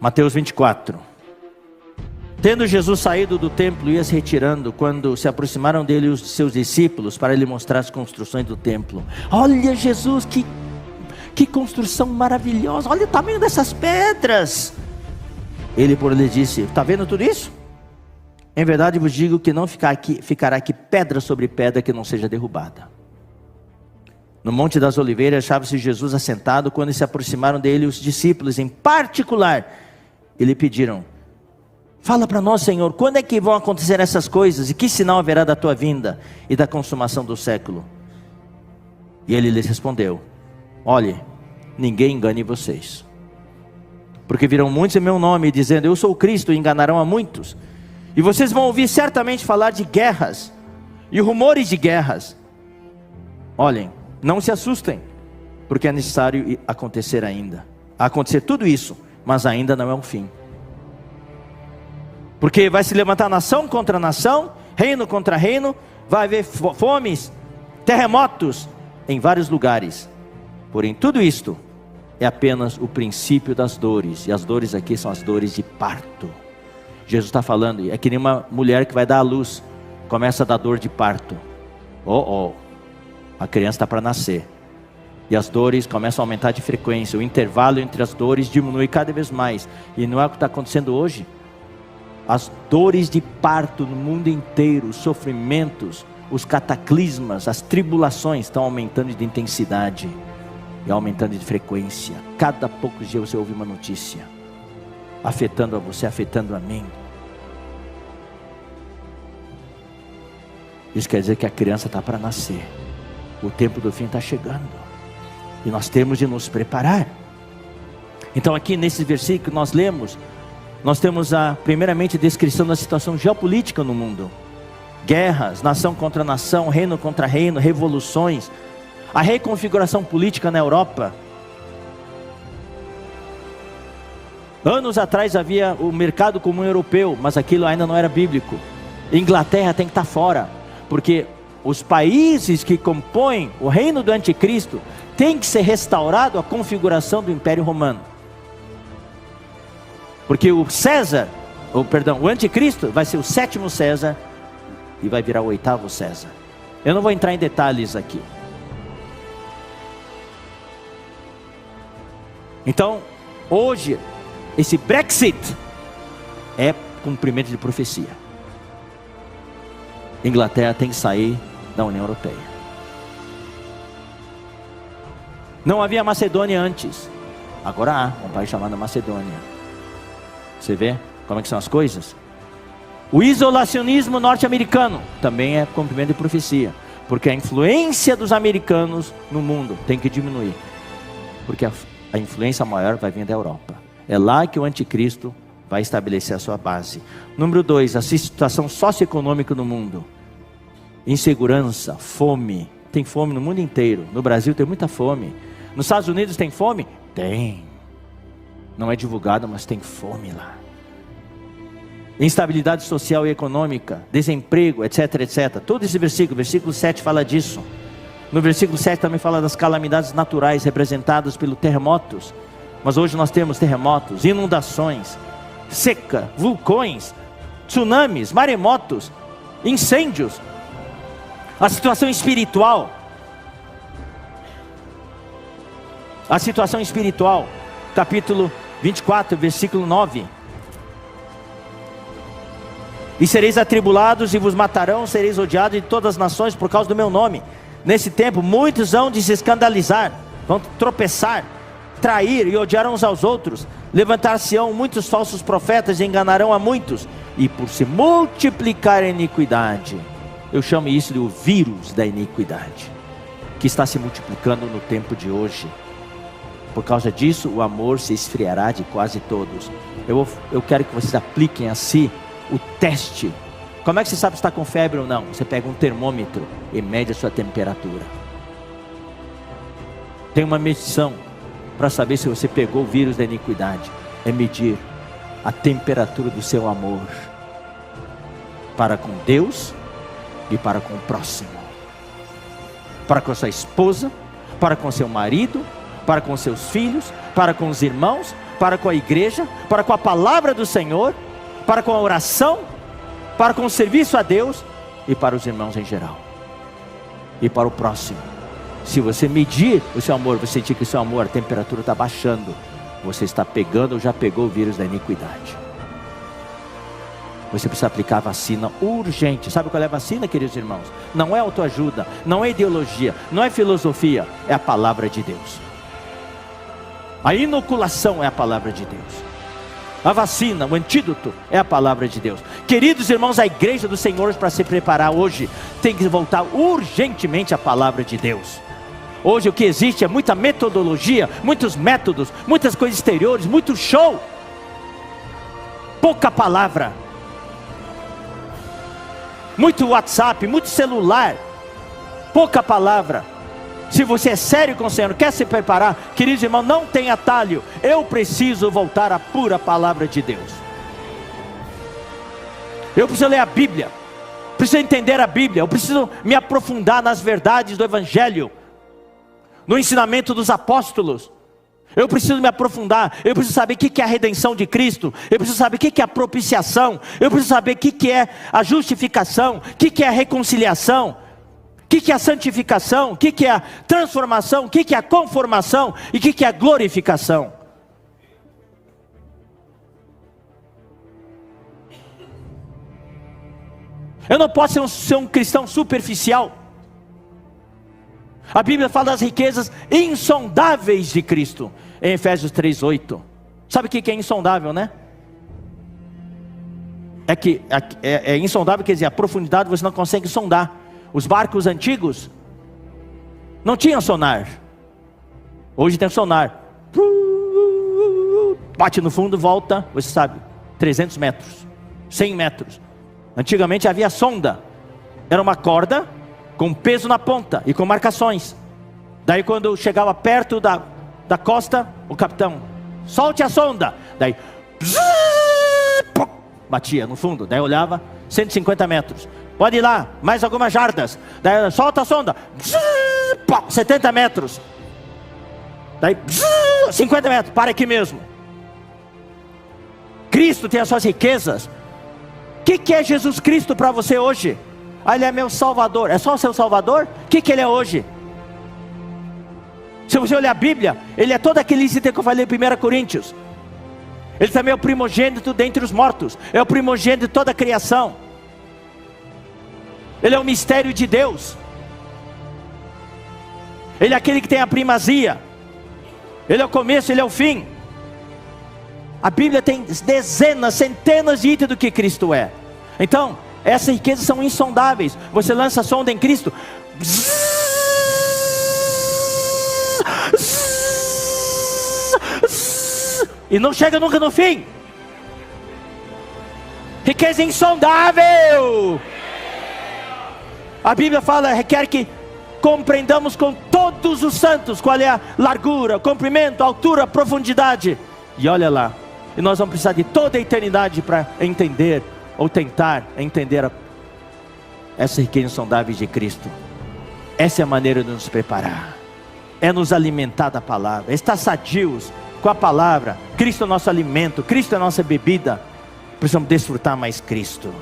Mateus 24. Tendo Jesus saído do templo, ia se retirando, quando se aproximaram dele os seus discípulos, para lhe mostrar as construções do templo. Olha Jesus, que construção maravilhosa, olha o tamanho dessas pedras. Ele, porém, lhe disse: está vendo tudo isso? Em verdade vos digo que não ficará aqui pedra sobre pedra que não seja derrubada. No Monte das Oliveiras achava-se Jesus assentado, quando se aproximaram dele os discípulos em particular, e lhe pediram: fala para nós, Senhor, quando é que vão acontecer essas coisas? E que sinal haverá da tua vinda e da consumação do século? E ele lhes respondeu: olhe, ninguém engane vocês. Porque virão muitos em meu nome, dizendo: eu sou o Cristo, e enganarão a muitos. E vocês vão ouvir certamente falar de guerras e rumores de guerras. Olhem, não se assustem, porque é necessário acontecer ainda. Acontecer tudo isso, mas ainda não é um fim. Porque vai se levantar nação contra nação, reino contra reino, vai haver fomes, terremotos em vários lugares. Porém, tudo isto é apenas o princípio das dores. E as dores aqui são as dores de parto. Jesus está falando, é que nem uma mulher que vai dar à luz, começa a dar dor de parto. A criança está para nascer. E as dores começam a aumentar de frequência. O intervalo entre as dores diminui cada vez mais. E não é o que está acontecendo hoje? As dores de parto no mundo inteiro, os sofrimentos, os cataclismas, as tribulações estão aumentando de intensidade e aumentando de frequência. Cada poucos dias você ouve uma notícia afetando a você, afetando a mim. Isso quer dizer que a criança está para nascer. O tempo do fim está chegando. E nós temos de nos preparar. Então aqui nesse versículo que nós lemos, nós temos primeiramente a descrição da situação geopolítica no mundo. Guerras, nação contra nação, reino contra reino, revoluções. A reconfiguração política na Europa. Anos atrás havia o mercado comum europeu, mas aquilo ainda não era bíblico. Inglaterra tem que estar fora, porque os países que compõem o reino do anticristo tem que ser restaurado a configuração do Império Romano. Porque o anticristo vai ser o 7º César e vai virar o 8º César. Eu não vou entrar em detalhes aqui. Então, hoje, esse Brexit é cumprimento de profecia. Inglaterra tem que sair da União Europeia. Não havia Macedônia antes. Agora há um país chamado Macedônia. Você vê como é que são as coisas? O isolacionismo norte-americano também é cumprimento de profecia. Porque a influência dos americanos no mundo tem que diminuir. Porque a influência maior vai vir da Europa. É lá que o anticristo vai estabelecer a sua base. Número 2, a situação socioeconômica no mundo. Insegurança, fome. Tem fome no mundo inteiro. No Brasil tem muita fome. Nos Estados Unidos tem fome? Tem. Não é divulgado, mas tem fome lá. Instabilidade social e econômica, desemprego, etc, etc. Todo esse versículo 7 fala disso. No versículo 7 também fala das calamidades naturais representadas pelos terremotos. Mas hoje nós temos terremotos, inundações, seca, vulcões, tsunamis, maremotos, incêndios. A situação espiritual. A situação espiritual. Capítulo 24, versículo 9. E sereis atribulados e vos matarão, sereis odiados de todas as nações por causa do meu nome. Nesse tempo muitos hão de se escandalizar, vão tropeçar, trair e odiar uns aos outros. Levantar-se-ão muitos falsos profetas e enganarão a muitos. E por se multiplicar a iniquidade, eu chamo isso de o vírus da iniquidade, que está se multiplicando no tempo de hoje. Por causa disso, o amor se esfriará de quase todos. Eu quero que vocês apliquem a si o teste. Como é que você sabe se está com febre ou não? Você pega um termômetro e mede a sua temperatura. Tem uma medição para saber se você pegou o vírus da iniquidade. É medir a temperatura do seu amor para com Deus e para com o próximo. Para com a sua esposa, para com seu marido, para com seus filhos, para com os irmãos, para com a igreja, para com a palavra do Senhor, para com a oração, para com o serviço a Deus e para os irmãos em geral, e para o próximo. Se você medir o seu amor, você sentir que o seu amor, a temperatura está baixando, você está pegando ou já pegou o vírus da iniquidade. Você precisa aplicar a vacina urgente. Sabe qual é a vacina, queridos irmãos? Não é autoajuda, não é ideologia, não é filosofia, é a palavra de Deus. A inoculação é a palavra de Deus. A vacina, o antídoto é a palavra de Deus. Queridos irmãos, a igreja do Senhor, para se preparar hoje, tem que voltar urgentemente à palavra de Deus. Hoje o que existe é muita metodologia, muitos métodos, muitas coisas exteriores, muito show, pouca palavra. Muito WhatsApp, muito celular, pouca palavra. Se você é sério com o Senhor, quer se preparar, queridos irmãos, não tem atalho. Eu preciso voltar à pura palavra de Deus. Eu preciso ler a Bíblia, preciso entender a Bíblia, eu preciso me aprofundar nas verdades do Evangelho, no ensinamento dos apóstolos. Eu preciso me aprofundar, eu preciso saber o que é a redenção de Cristo, eu preciso saber o que é a propiciação, eu preciso saber o que é a justificação, o que é a reconciliação, o que é a santificação, o que é a transformação, o que é a conformação e o que é a glorificação. Eu não posso ser um cristão superficial. A Bíblia fala das riquezas insondáveis de Cristo, em Efésios 3:8. Sabe o que é insondável, né? É insondável, quer dizer, a profundidade você não consegue sondar. Os barcos antigos não tinham sonar. Hoje tem sonar. Bate no fundo, volta, você sabe, 300 metros, 100 metros. Antigamente havia sonda. Era uma corda com peso na ponta e com marcações. Daí quando chegava perto da costa, o capitão, solte a sonda. Daí batia no fundo. Daí olhava, 150 metros. Pode ir lá, mais algumas jardas. Daí solta a sonda, 70 metros. Daí 50 metros, para aqui mesmo. Cristo tem as suas riquezas. O que é Jesus Cristo para você hoje? Ah, Ele é meu Salvador. É só o seu Salvador? O que Ele é hoje? Se você olhar a Bíblia, Ele é todo aquele item que eu falei em 1 Coríntios. Ele também é o primogênito dentre os mortos. É o primogênito de toda a criação. Ele é o mistério de Deus. Ele é aquele que tem a primazia. Ele é o começo, Ele é o fim. A Bíblia tem dezenas, centenas de itens do que Cristo é. Então, essas riquezas são insondáveis. Você lança a sonda em Cristo, e não chega nunca no fim. Riqueza insondável. A Bíblia fala, requer que compreendamos com todos os santos qual é a largura, comprimento, altura, profundidade. E olha lá, e nós vamos precisar de toda a eternidade para entender, ou tentar entender essa riqueza insondável de Cristo. Essa é a maneira de nos preparar, é nos alimentar da palavra, é estar sadios com a palavra. Cristo é o nosso alimento, Cristo é a nossa bebida. Precisamos desfrutar mais Cristo.